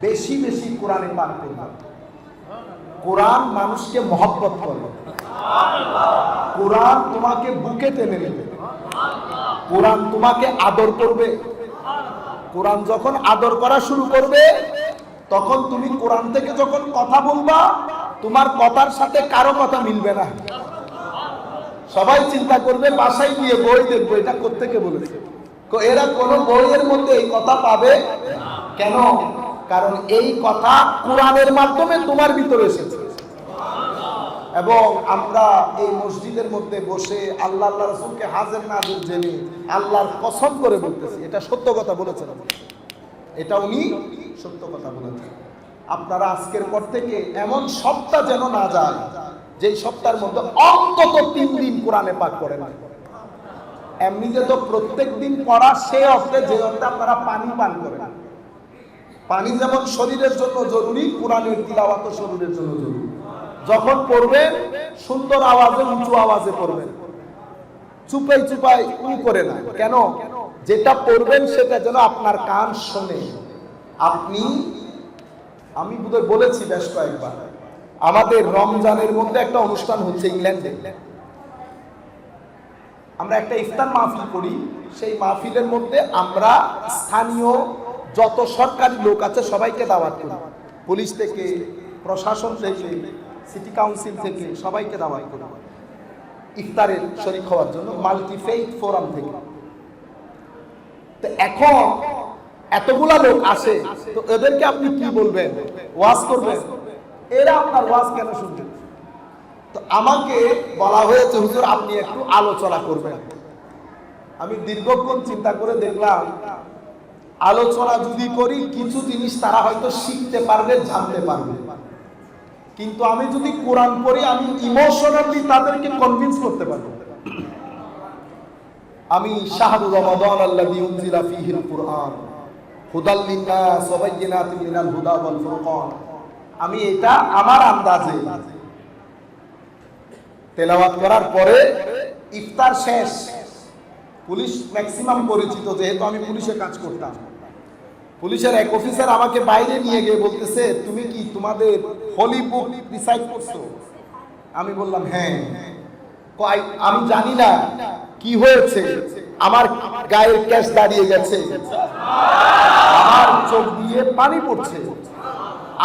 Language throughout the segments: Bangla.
বেশি বেশি কোরআনে পাঠ করবে। কোরআন মানুষকে মহব্বত করে, কোরআন তোমাকে বুকে টেনে নেবে, কোরআন তোমাকে আদর করবে। কোরআন যখন আদর করা শুরু করবে তখন তুমি কোরআন থেকে যখন কথা বলবা তোমার কথার সাথে কারো কথা মিলবে না। সবাই চিন্তা করবে বাসায় গিয়ে বই দেখবো এটা কোত্থেকে বলেছে, এরা কোন বইয়ের মধ্যে এই কথা পাবে কেন? কারণ এই কথা কোরআনের মাধ্যমে তোমার ভিতরে এসেছে। এবং আমরা এই মসজিদের মধ্যে বসে আল্লাহ রাসূলকে হাজির নাজির জেনে আল্লাহর কসম করে বলতেছি এটা সত্য কথা বলেছেন, এটা উনি সত্য কথা বলেছেন। আপনারা আজকের পর থেকে এমন সপ্তাহ যেন না যায় যেই সপ্তাহের মধ্যে অন্তত 3 দিন কোরআনে পাঠ করেন। এমনিতে তো প্রত্যেক দিন পড়া সে অর্থে যে অর্থে আপনারা পানি পান করেন। পানি যেমন শরীরের জন্য জরুরি, কোরআনের তিলাওয়াত শরীরের জন্য জরুরি। যখন পড়বেন সুন্দর আওয়াজে উঁচু আওয়াজে পড়বেন, চুপাই চুপাই করে না। কেন? যেটা পড়বেন সেটা যেন আপনার কান শোনে। আমি বোধহয় বলেছি বেশ কয়েকবার, আমাদের রমজানের মধ্যে একটা অনুষ্ঠান হচ্ছে ইংল্যান্ডে। আমরা একটা ইফতার মাহফিল করি, সেই মাহফিলের মধ্যে আমরা স্থানীয় যত সরকারি লোক আছে সবাইকে দাওয়াত করি। পুলিশ থেকে, প্রশাসন থেকে, সিটি কাউন্সিল থেকে সবাইকে দাওয়াত করি ইফতারের শরীক হওয়ার জন্য, মাল্টি ফেইথ ফোরাম থেকে। তো এখন এতগুলা লোক আসে, তো এদেরকে আপনি কি বলবেন? ওয়াজ করবেন? এরা আপনার ওয়াজ কেন শুনবে? তো আমাকে বলা হয়েছে হুজুর আপনি একটু আলোচনা করবেন। আমি দীর্ঘক্ষণ চিন্তা করে দেখলাম আলোচনা যদি করি কিছু জিনিস তারা হয়তো শিখতে পারবে, জানতে পারবে, কিন্তু আমি যদি কোরআন পড়ি আমি ইমোশনালি তাদেরকে কনভিন্স করতে পারবো। আমি শাহরুর রমাদান আল্লাযী উনজিলা ফীহিল কুরআন হুদাল লিন-নাস ওয়া বায়্যিনাতিন মিনাল হুদা ওয়াল ফুরকান, আমি এটা আমার আন্দাজে তেলাওয়াত করার পরে ইফতার শেষ, পুলিশ ম্যাক্সিমাম পরিচিত, যেহেতু আমি পুলিশে কাজ করতাম, পুলিশের এক অফিসার আমাকে বাইরে নিয়ে গিয়ে বলতেছে তুমি কি তোমাদের হোলি বুক রিসাইট করছো? আমি বললাম হ্যাঁ। আমি জানি না কি হয়েছে, আমার গায়ের ক্যাশ দাঁড়িয়ে গেছে, আমার চোখ দিয়ে পানি পড়ছে,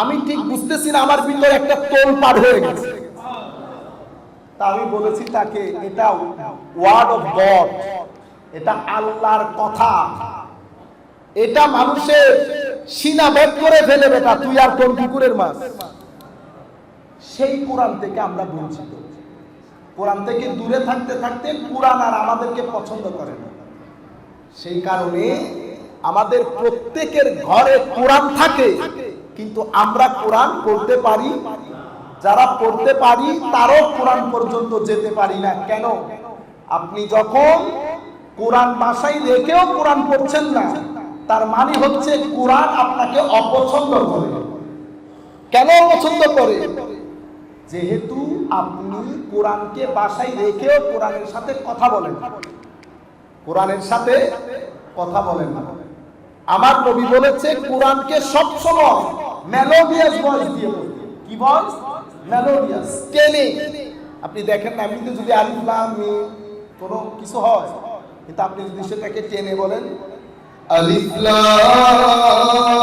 আমি ঠিক বুঝতেছি না, আমার ভিতরে একটা তোল পার হয়ে গেছে। তা আমি বলেছি তাকে এটা ওয়ার্ড অফ গড, এটা আল্লাহর কথা, এটা মানুষের সিনা বেদ করে ফেলে বেটা, তুই আর কোন কুকুরের মাছ। সেই কোরআন থেকে আমরা বঞ্চিত, কোরআন থেকে দূরে থাকতে থাকতে কোরআন আর আমাদেরকে পছন্দ করে না। সেই কারণে আমাদের প্রত্যেকের ঘরে কোরআন থাকে, কিন্তু আমরা কোরআন পড়তে পারি, যারা পড়তে পারি তারও কোরআন পর্যন্ত যেতে পারি না। কেন? আপনি যখন কোরআন বাসায় রেখেও কোরআন পড়ছেন না, তার মানে হচ্ছে কোরআন আপনাকে অপছন্দ করে। কেন অপছন্দ করে? যেহেতু আপনি কোরআনকে বাসায় রেখেও কোরআনের সাথে কথা বলেন, কোরআনের সাথে কথা বলেন না। আমার নবী বলেছে কোরআনকে সবসময় মেলোডিয়াস ভয়েস দিয়ে পড়তে। কি ভয়েস? মেলোডিয়াস, টেনে। আপনি দেখেন না, এমনিতে যদি আলিফ লাম মিম কোনো কিছু হয়, কিন্তু আপনি যদি সেটাকে টেনে বলেন আলিফ লাম মিম,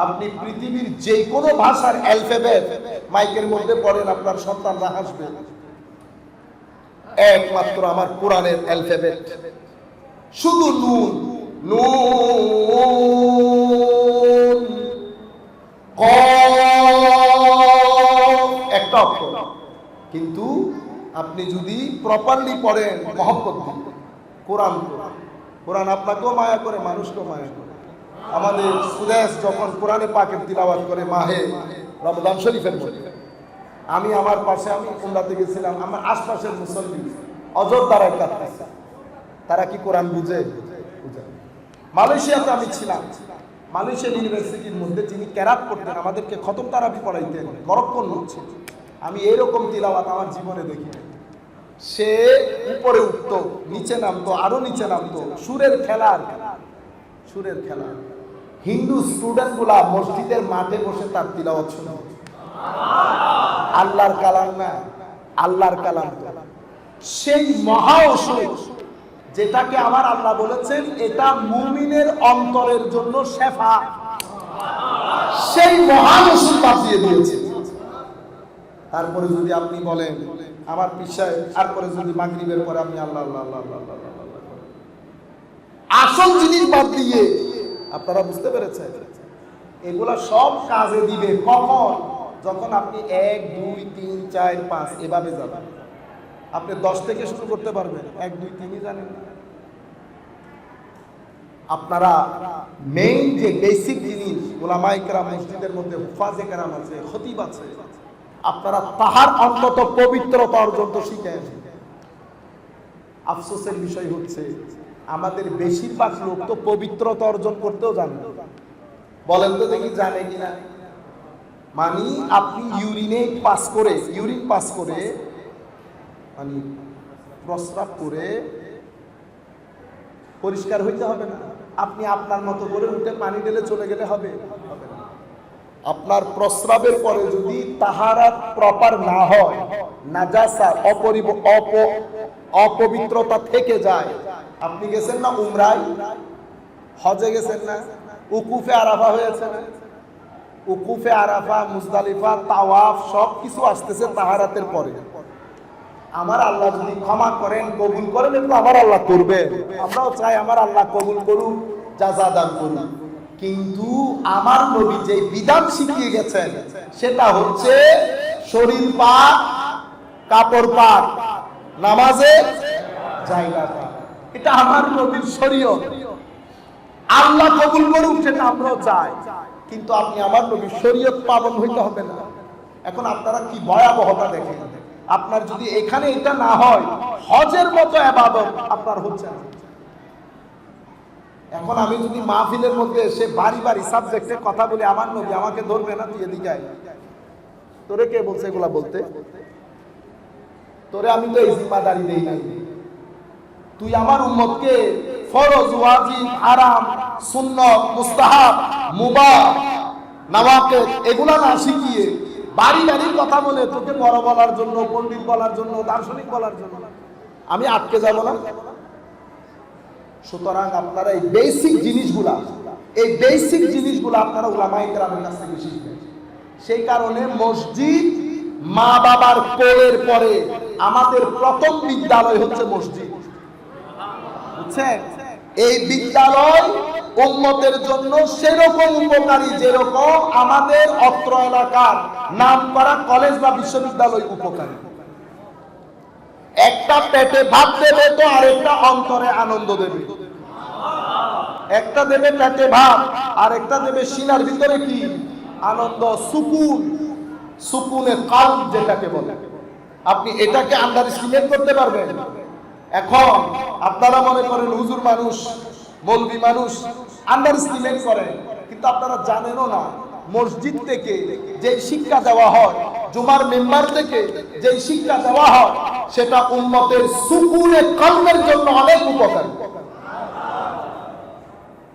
আপনি পৃথিবীর যে কোনো ভাষার অ্যালফাবেট মাইকের মধ্যে পড়েন, আপনার সন্তানরা হাসবে। একমাত্র আমার কোরআনের অ্যালফাবেট শুধু নুন, নুন কফ, একটা অক্ষর, কিন্তু আপনি যদি প্রপারলি পড়েন মহব্বত দিয়ে কোরআন, কোরআন আপনাকেও মায়া করে, মানুষকেও মায়া করে। আমাদের সুদেশ যখন কোরআনে পাকের তিলাওয়াত করে মাহে রমজান শরীফের মধ্যে, আমি আমার পাশে, আমি উমরাতে গেছিলাম, আমার আশপাশের মুসল্লি অযোধ্যায় কাঁদতেছে। তারা কি কোরআন বুঝে? বুঝে। মালয়েশিয়াতে আমি ছিলাম, মালয়েশিয়ান ইউনিভার্সিটির মধ্যে যিনি ক্যারাত করতেন, আমাদেরকে খতম তারাবি পড়াইতেন, মরক্কন হচ্ছে, আমি এরকম তিলাওয়াত আমার জীবনে দেখি। সে উপরে উঠতো, নিচে নামতো, আরো নিচে নামতো, সুরের খেলা, সুরের খেলা। হিন্দু স্টুডেন্ট গুলা মসজিদের মাঠে বসে তার তিলাওয়াত শুনে। আল্লাহর কালাম না, আল্লাহর কালাম। সেই মহা ওষুধ যেটাকে আমার আল্লাহ বলেছেন এটা মুমিনের অন্তরের জন্য শেফা, সেই মহান ওষুধ বাঁচিয়ে দিয়েছে। তারপরে যদি আপনি বলেন আমার পিছায়, তারপরে যদি মাগরিবের পরে আপনি আল্লাহ আল্লাহ আল্লাহ আল্লাহ আল্লাহ, আসল জিনিস বাদ দিয়ে, আপনারা বুঝতে পেরেছেন? এগুলা সব কাজে দিবে কখন? যখন আপনি 1 2 3 4 5 এভাবে যাবেন। আপনি 10 থেকে শুরু করতে পারবেন, 1 2 3 জানেন না। আপনারা মেইন যে বেসিক জিনিস, উলামায়ে কেরাম মসজিদের মধ্যে হুফাজে কেরাম আছে, খতিব আছে, আপনারা তাহার অন্তত পবিত্রতা অর্জন তো শিখেন। আফসোসের বিষয় হচ্ছে আমাদের বেশিরভাগ লোক তো পবিত্রতা অর্জন করতেও জানে না। বলেন তো দেখি জানে কিনা? মানে আপনি ইউরিন পাস করে মানে প্রস্রাব করে পরিষ্কার হইতে হবে না। আপনি আপনার মতো করে উঠে পানি ঢেলে চলে গেলে হবে? হবে না। আপনার প্রস্রাবের পরে যদি তাহারাত প্রপার না হয়, নাজাসা অপবিত্রতা থেকে যায়, আপনি গেছেন না উমরায়, হজে গেছেন না, উকুফে আরাফা হয়েছে না, উকুফে আরাফা, মুজদালিফা, তাওয়াফ সব কিছু আসতেছে তাহারাতের পরে। আমার আল্লাহ যদি ক্ষমা করেন, কবুল করেন, এগুলো আমার আল্লাহ করবে। আমরাও চাই আমার আল্লাহ কবুল করুন, জাযা দান করুন। কিন্তু আমার নবী যে বিধান শিখিয়ে গেছেন সেটা হচ্ছে শরীর পাক, কাপড় পাক, নামাজে জায়গা পাক। এটা আমার নবীর শরীয়ত। আল্লাহ কবুল করুক সেটা আমরাও চাই, কিন্তু আপনি আমার নবীর শরীয়ত পালন হইতে হবে না। এখন আপনারা কি ভয়াবহতা দেখেন। আপনার যদি এখানে এটা না হয়, হজের মতো ইবাদত আপনার হচ্ছে না। এখন আমি যদি মাহফিলের মধ্যে এসে বাড়ি বাড়ি সাবজেক্টে কথা বলি, আমার নবী আমাকে ধরবে না, তুই এদিকে আয়। তোরে কে বলছে এগুলা বলতে? তোরে আমি তো এই জিম্মাদারি দেই নাই। তুই আমার উম্মতকে ফরজ, ওয়াজিব, হারাম, সুন্নাত, মুস্তাহাব, মুবাহ, নওয়াকিল এগুলা না শিখিয়ে বাড়ি বাড়ি কথা বলে তোকে বড় বলার জন্য, পণ্ডিত বলার জন্য, দার্শনিক বলার জন্য আমি আটকে যাব না। সুতরাং আপনারা এই বেসিক জিনিসগুলা আপনারা উলামায়ে কেরামের কাছ থেকে শিখবেন। সেই কারণে মসজিদ মা বাবার কোলের পরে আমাদের প্রথম বিদ্যালয় হচ্ছে মসজিদ, বুঝছেন? এই বিদ্যালয় উম্মতের জন্য সেরকম উপকারী যেরকম আমাদের অত্র এলাকার নামকরা কলেজ বা বিশ্ববিদ্যালয় উপকারী। একটা পেটে ভাত দেবে তো আরেকটা অন্তরে আনন্দ দেবে। একটা দেবে পেটে ভাত, আর একটা দেবে সিনার ভিতরে কি আনন্দ, সুকুন, সুকুনে কাল্ব যেটাকে বলে। আপনি এটাকে আন্ডারস্টিমেট করতে পারবেন? এখন আপনারা মনে করেন হুজুর মানুষ, মৌলবি মানুষ, আন্ডারস্টিমেট করেন, কিন্তু আপনারা জানেনও না মসজিদ থেকে যে শিক্ষা দেওয়া হয়, জুমার মেম্বার থেকে যে শিক্ষা দেওয়া হয়, সেটা উম্মতের সুকুনে কলবের জন্য অনেক উপকারী।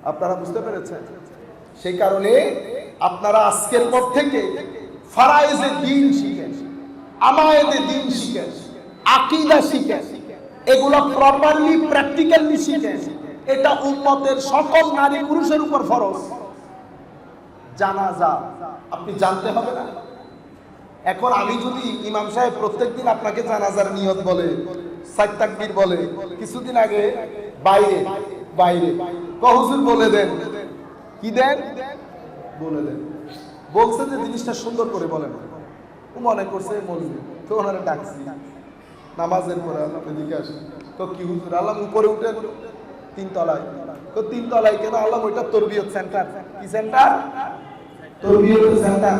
আপনারা বুঝতে পেরেছেন? সেই কারণে আপনারা আজকের পর থেকে ফারায়েজে দ্বীন শিখেন, আমায়েদে দ্বীন শিখেন, আকীদা শিখেন, এগুলো প্রপারলি প্র্যাকটিক্যালি শিখেন। এটা উম্মতের সকল নারী পুরুষের উপর ফরজ। জানাজা আপনি জানতে হবে না? এখন আমি যদি ইমাম সাহেব প্রত্যেকদিন আপনাকে জানাজার নিয়ত বলে, সাত তাকবীর বলে, কিছুদিন আগে বাইরে হুজুর বলে দেন, কি দেন বলে দেন, বলছে যে জিনিসটা সুন্দর করে বলেন, ও মনে করছে মৌলবি, তো ওনারা ডাকছি, নামাজের পরে আল্লাহ এদিকে আসে। তো কি হুজুর আল্লাহ উপরে উঠে তিনতলায়। তো তিনতলায় কেন আল্লাহ? ওইটা তরবিয়ত সেন্টার। কি সেন্টার? তরবিয়ত সেন্টার।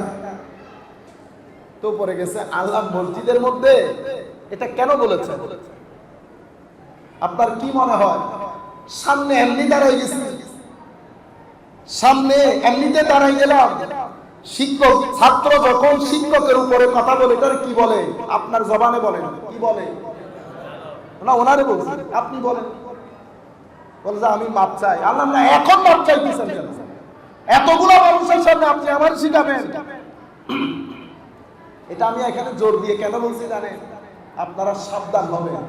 তো পরে গেছে আল্লাহ মসজিদের মধ্যে। এটা কেন বলেছেন? আপনার কি মনে হয়? সামনে এমনি দাঁড়াই গেছি, সামনে এমনিতে দাঁড়াই গেলাম। শিক্ষক ছাত্র যখন শিক্ষকের উপরে কথা বলে এটার কি বলে? আপনার জবানে বলেন কি বলে? না ওনারে বলছি, আপনি বলেন। বলে যে আমি মাপ চাই। আল্লাহ না, এখন মাপ চাইতেছেন কেন? এতগুলো মানুষের সামনে আপনি আমার শিখাবেন? এটা আমি এখানে জোর দিয়ে কেন বলছি জানেন? আপনারা সাবধান হবেন।